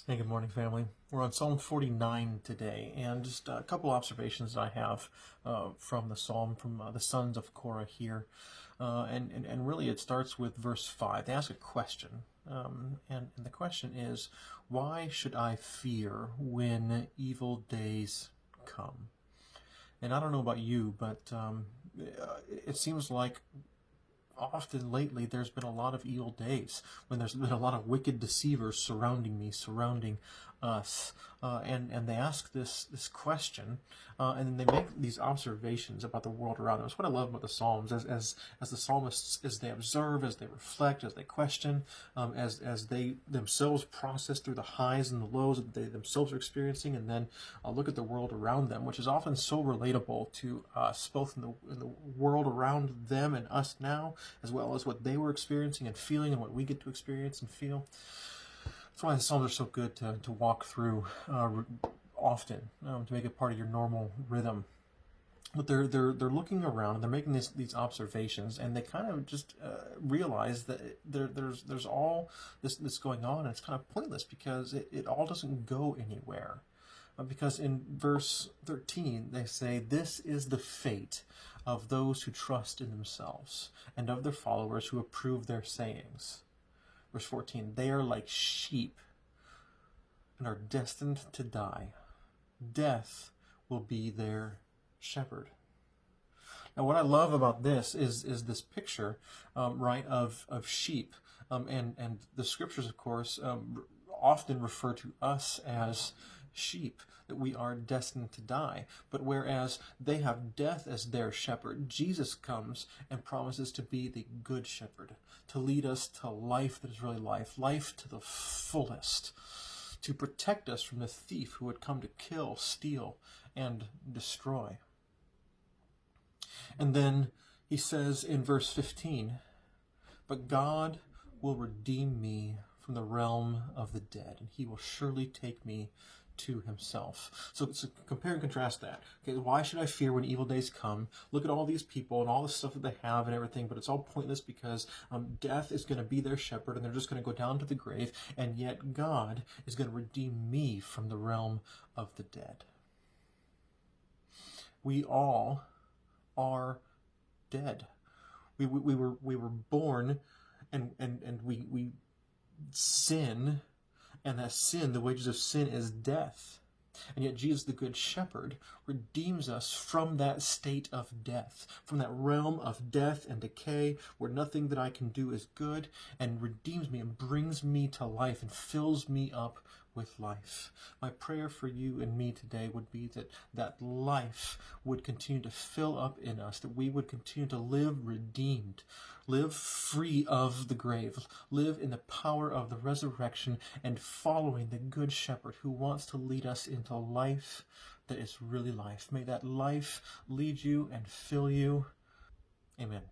Hey, good morning, family. We're on Psalm 49 today, and just a couple observations that I have from the psalm, from the sons of Korah here. And really, it starts with verse 5. They ask a question, and the question is, why should I fear when evil days come? And I don't know about you, but it seems like often lately there's been a lot of evil days when there's been a lot of wicked deceivers surrounding me, surrounding us, and they ask this question, and then they make these observations about the world around them. It's what I love about the Psalms, as the psalmists, as they observe, as they reflect, as they question, as they themselves process through the highs and the lows that they themselves are experiencing, and then look at the world around them, which is often so relatable to us, both in the world around them and us now, as well as what they were experiencing and feeling and what we get to experience and feel. That's why the Psalms are so good to walk through often, to make it part of your normal rhythm. But they're looking around and they're making these observations, and they kind of just realize that there's all this going on, and it's kind of pointless because it all doesn't go anywhere. Because in verse 13 they say, "This is the fate of those who trust in themselves, and of their followers who approve their sayings." Verse 14, "They are like sheep and are destined to die. Death will be their shepherd." Now, what I love about this is this picture, right, of sheep, and the scriptures, of course, often refer to us as sheep, that we are destined to die. But whereas they have death as their shepherd, Jesus comes and promises to be the good shepherd, to lead us to life that is really life to the fullest, to protect us from the thief who would come to kill, steal, and destroy. And then he says in verse 15, "But God will redeem me from the realm of the dead, and he will surely take me to himself." So compare and contrast that. Okay, why should I fear when evil days come? Look at all these people and all the stuff that they have and everything, but it's all pointless because death is going to be their shepherd, and they're just going to go down to the grave, and yet God is going to redeem me from the realm of the dead. We all are dead. We were born, and we sin, and that sin, the wages of sin, is death. And yet Jesus, the Good Shepherd, redeems us from that state of death, from that realm of death and decay, where nothing that I can do is good, and redeems me and brings me to life and fills me up with life. My prayer for you and me today would be that life would continue to fill up in us, that we would continue to live redeemed, live free of the grave, live in the power of the resurrection, and following the Good Shepherd who wants to lead us into life that is really life. May that life lead you and fill you. Amen.